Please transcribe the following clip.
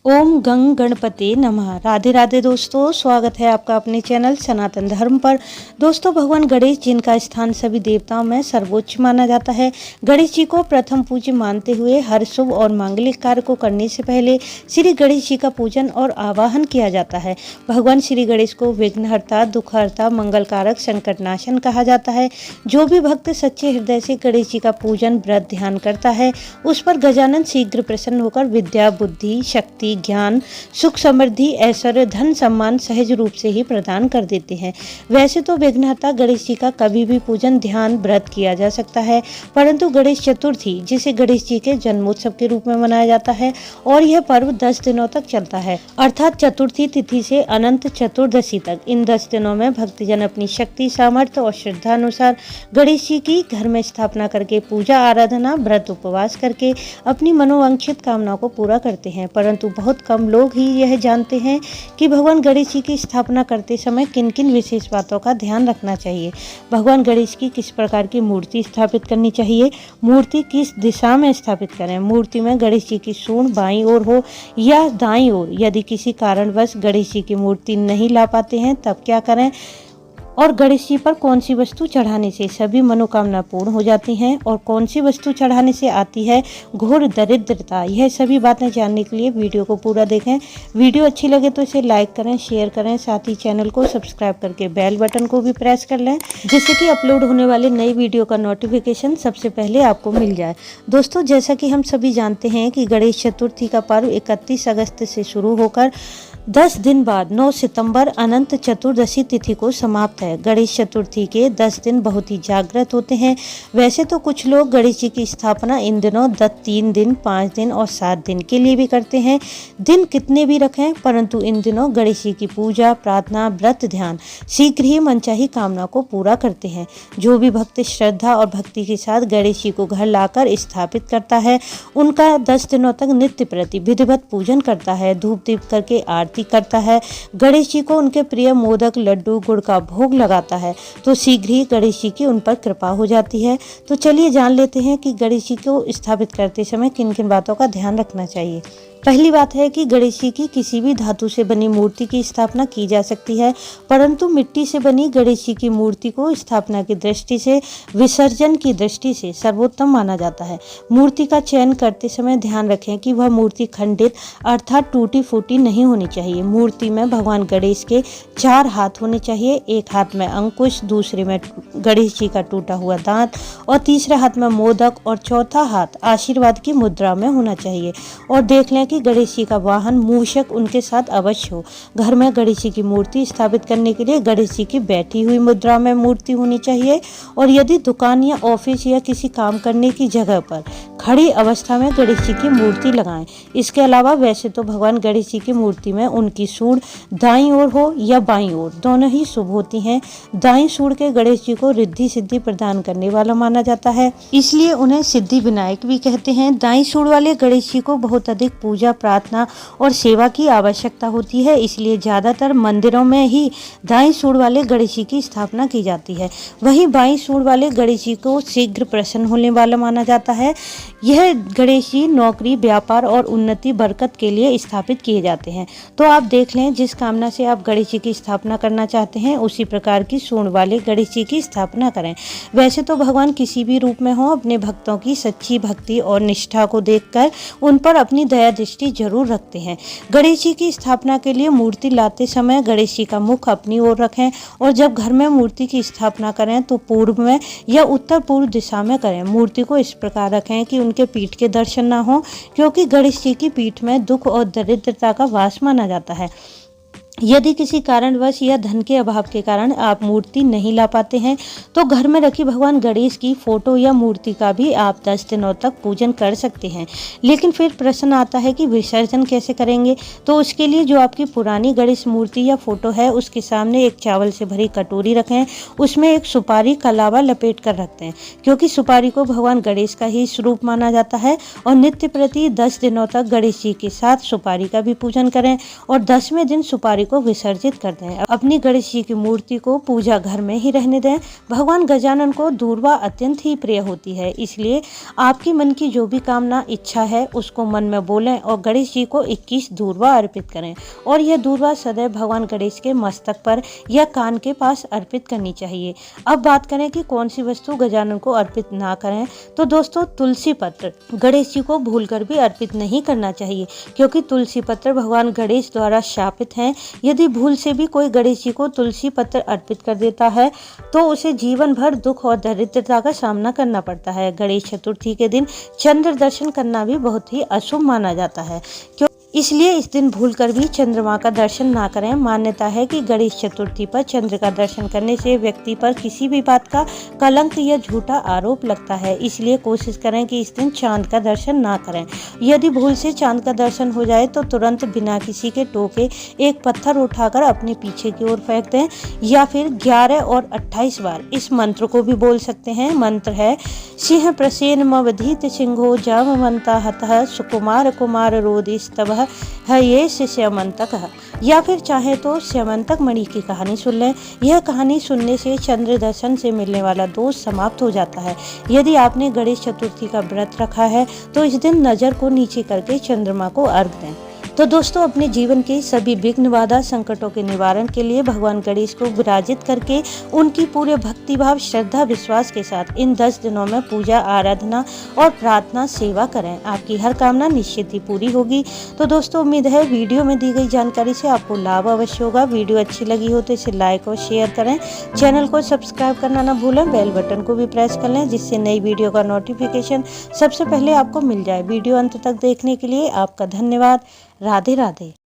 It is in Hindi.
ओम गंग गणपति नमः। राधे राधे दोस्तों, स्वागत है आपका अपने चैनल सनातन धर्म पर। दोस्तों, भगवान गणेश जिनका स्थान सभी देवताओं में सर्वोच्च माना जाता है, गणेश जी को प्रथम पूज्य मानते हुए हर शुभ और मांगलिक कार्य को करने से पहले श्री गणेश जी का पूजन और आवाहन किया जाता है। भगवान श्री गणेश को विघ्नहर्ता, दुखहर्ता, मंगलकारक, संकटनाशन कहा जाता है। जो भी भक्त सच्चे हृदय से गणेश जी का पूजन व्रत ध्यान करता है, उस पर गजानन शीघ्र प्रसन्न होकर विद्या, बुद्धि, शक्ति, ज्ञान, सुख, समृद्धि, ऐश्वर्य, धन, सम्मान सहज रूप से ही प्रदान कर देते हैं। वैसे तो विघ्नहर्ता गणेश जी का कभी भी पूजन, ध्यान, व्रत किया जा सकता है, परंतु गणेश चतुर्थी, जिसे गणेश जी के जन्मोत्सव के रूप में मनाया जाता है और यह पर्व 10 दिनों तक चलता है, अर्थात चतुर्थी तिथि से अनंत चतुर्दशी तक। इन 10 दिनों में भक्तजन अपनी शक्ति, सामर्थ्य और श्रद्धा अनुसार गणेश जी की घर में स्थापना करके पूजा, आराधना, व्रत, उपवास करके अपनी मनोवांछित कामनाओं को पूरा करते हैं। परंतु बहुत कम लोग ही यह जानते हैं कि भगवान गणेश जी की स्थापना करते समय किन किन विशेष बातों का ध्यान रखना चाहिए। भगवान गणेश की किस प्रकार की मूर्ति स्थापित करनी चाहिए, मूर्ति किस दिशा में स्थापित करें, मूर्ति में गणेश जी की सूंड बाईं ओर हो या दाईं ओर। यदि किसी कारणवश गणेश जी की मूर्ति नहीं ला पाते हैं तब क्या करें, और गणेश जी पर कौन सी वस्तु चढ़ाने से सभी मनोकामना पूर्ण हो जाती हैं और कौन सी वस्तु चढ़ाने से आती है घोर दरिद्रता। यह सभी बातें जानने के लिए वीडियो को पूरा देखें। वीडियो अच्छी लगे तो इसे लाइक करें, शेयर करें, साथ ही चैनल को सब्सक्राइब करके बेल बटन को भी प्रेस कर लें, जिससे कि अपलोड होने वाले नई वीडियो का नोटिफिकेशन सबसे पहले आपको मिल जाए। दोस्तों, जैसा कि हम सभी जानते हैं कि गणेश चतुर्थी का पर्व 31 अगस्त से शुरू होकर 10 दिन बाद 9 सितंबर अनंत चतुर्दशी तिथि को समाप्त है। गणेश चतुर्थी के 10 दिन बहुत ही जागृत होते हैं। वैसे तो कुछ लोग गणेश जी की स्थापना इन दिनों 3 दिन, 5 दिन और 7 दिन के लिए भी करते हैं। दिन कितने भी रखें, परंतु इन दिनों गणेश जी की पूजा, प्रार्थना, व्रत, ध्यान शीघ्र ही मनचाही कामना को पूरा करते हैं। जो भी भक्त श्रद्धा और भक्ति के साथ गणेश जी को घर लाकर स्थापित करता है, उनका 10 दिनों तक नित्य प्रति विधिवत पूजन करता है, धूप दीप करके आरती करता है, गणेश जी को उनके प्रिय मोदक, लड्डू, गुड़ का भोग लगाता है, तो शीघ्र ही गणेश जी की उन पर कृपा हो जाती है। तो चलिए जान लेते हैं कि गणेश जी को स्थापित करते समय किन किन बातों का ध्यान रखना चाहिए। पहली बात है कि गणेश जी की किसी भी धातु से बनी मूर्ति की स्थापना की जा सकती है, परंतु मिट्टी से बनी गणेश जी की मूर्ति को स्थापना की दृष्टि से, विसर्जन की दृष्टि से सर्वोत्तम माना जाता है। मूर्ति का चयन करते समय ध्यान रखें कि वह मूर्ति खंडित अर्थात टूटी फूटी नहीं होनी चाहिए। मूर्ति में भगवान गणेश के 4 हाथ होने चाहिए, एक हाथ में अंकुश, दूसरे में गणेश जी का टूटा हुआ दांत और तीसरे हाथ में मोदक और चौथा हाथ आशीर्वाद की मुद्रा में होना चाहिए। और देख लें कि गणेश जी का वाहन मूषक उनके साथ अवश्य हो। घर में गणेश जी की मूर्ति स्थापित करने के लिए गणेश जी की बैठी हुई मुद्रा में मूर्ति होनी चाहिए, और यदि दुकान या ऑफिस या किसी काम करने की जगह पर खड़ी अवस्था में गणेश जी की मूर्ति लगाएं। इसके अलावा वैसे तो भगवान गणेश जी की मूर्ति में उनकी सूंड दाईं ओर हो या बाईं ओर, दोनों ही शुभ होती हैं। दाईं सूंड के गणेश जी को रिद्धि सिद्धि प्रदान करने वाला माना जाता है, इसलिए उन्हें सिद्धि विनायक भी कहते हैं। दाईं सूंड वाले गणेश जी को बहुत अधिक पूजा, प्रार्थना और सेवा की आवश्यकता होती है, इसलिए ज्यादातर मंदिरों में ही दाईं सूंड वाले गणेश जी की स्थापना की जाती है। वहीं बाईं सूंड वाले गणेश जी को शीघ्र प्रसन्न होने वाला माना जाता है। यह गणेश जी नौकरी, व्यापार और उन्नति, बरकत के लिए स्थापित किए जाते हैं। तो आप देख लें, जिस कामना से आप गणेश जी की स्थापना करना चाहते हैं उसी प्रकार की सूंड वाले गणेश जी की स्थापना करें। वैसे तो भगवान किसी भी रूप में हो, अपने भक्तों की सच्ची भक्ति और निष्ठा को देखकर उन पर अपनी दया दृष्टि जरूर रखते हैं। गणेश जी की स्थापना के लिए मूर्ति लाते समय गणेश जी का मुख अपनी ओर रखें, और जब घर में मूर्ति की स्थापना करें तो पूर्व में या उत्तर पूर्व दिशा में करें। मूर्ति को इस प्रकार रखें कि उनके पीठ के दर्शन ना हो, क्योंकि गणेश जी की पीठ में दुख और दरिद्रता का वास माना जाता है। यदि किसी कारणवश या धन के अभाव के कारण आप मूर्ति नहीं ला पाते हैं, तो घर में रखी भगवान गणेश की फोटो या मूर्ति का भी आप 10 दिनों तक पूजन कर सकते हैं। लेकिन फिर प्रश्न आता है कि विसर्जन कैसे करेंगे। तो उसके लिए जो आपकी पुरानी गणेश मूर्ति या फोटो है, उसके सामने एक चावल से भरी कटोरी रखें, उसमें एक सुपारी का लावा लपेट कर रखते हैं, क्योंकि सुपारी को भगवान गणेश का ही स्वरूप माना जाता है। और नित्य प्रति 10 दिनों तक गणेश जी के साथ सुपारी का भी पूजन करें, और 10वें दिन सुपारी कार्य को विसर्जित कर दें। अपनी गणेश जी की मूर्ति को पूजा घर में ही रहने दें। भगवान गजानन को दूर्वा अत्यंत ही प्रिय होती है, इसलिए आपकी मन की जो भी कामना इच्छा है उसको मन में बोलें और गणेश जी को 21 दूर्वा अर्पित करें। और यह दूर्वा सदैव भगवान गणेश के मस्तक पर या कान के पास अर्पित करनी चाहिए। अब बात करें कि कौन सी वस्तु गजानन को अर्पित ना करें, तो दोस्तों तुलसी पत्र गणेश जी को भूलकर भी अर्पित नहीं करना चाहिए, क्योंकि तुलसी पत्र भगवान गणेश द्वारा शापित हैं। यदि भूल से भी कोई गणेश जी को तुलसी पत्र अर्पित कर देता है तो उसे जीवन भर दुख और दरिद्रता का सामना करना पड़ता है। गणेश चतुर्थी के दिन चंद्र दर्शन करना भी बहुत ही अशुभ माना जाता है, इसलिए इस दिन भूलकर भी चंद्रमा का दर्शन ना करें। मान्यता है कि गणेश चतुर्थी पर चंद्र का दर्शन करने से व्यक्ति पर किसी भी बात का कलंक या झूठा आरोप लगता है, इसलिए कोशिश करें कि इस दिन चांद का दर्शन ना करें। यदि भूल से चांद का दर्शन हो जाए तो तुरंत बिना किसी के टोके एक पत्थर उठाकर अपने पीछे की ओर फेंक दें, या फिर 11 और 28 बार इस मंत्र को भी बोल सकते हैं। मंत्र है सिंह प्रसेन मवधीत सिंहो जामवंता हतः सुकुमार कुमार रोदिस्तवः है ये स्यमंतक है। या फिर चाहे तो स्यमंतक मणि की कहानी सुन लें। यह कहानी सुनने से चंद्र दर्शन से मिलने वाला दोष समाप्त हो जाता है। यदि आपने गणेश चतुर्थी का व्रत रखा है तो इस दिन नजर को नीचे करके चंद्रमा को अर्घ दें। तो दोस्तों, अपने जीवन के सभी विघ्न बाधा संकटों के निवारण के लिए भगवान गणेश को विराजित करके उनकी पूरे भक्तिभाव श्रद्धा विश्वास के साथ इन 10 दिनों में पूजा आराधना और प्रार्थना सेवा करें। आपकी हर कामना निश्चित ही पूरी होगी। तो दोस्तों, उम्मीद है वीडियो में दी गई जानकारी से आपको लाभ अवश्य होगा। वीडियो अच्छी लगी हो तो इसे लाइक और शेयर करें। चैनल को सब्सक्राइब करना ना भूलें। बेल बटन को भी प्रेस कर लें, जिससे नई वीडियो का नोटिफिकेशन सबसे पहले आपको मिल जाए। वीडियो अंत तक देखने के लिए आपका धन्यवाद। राधे राधे।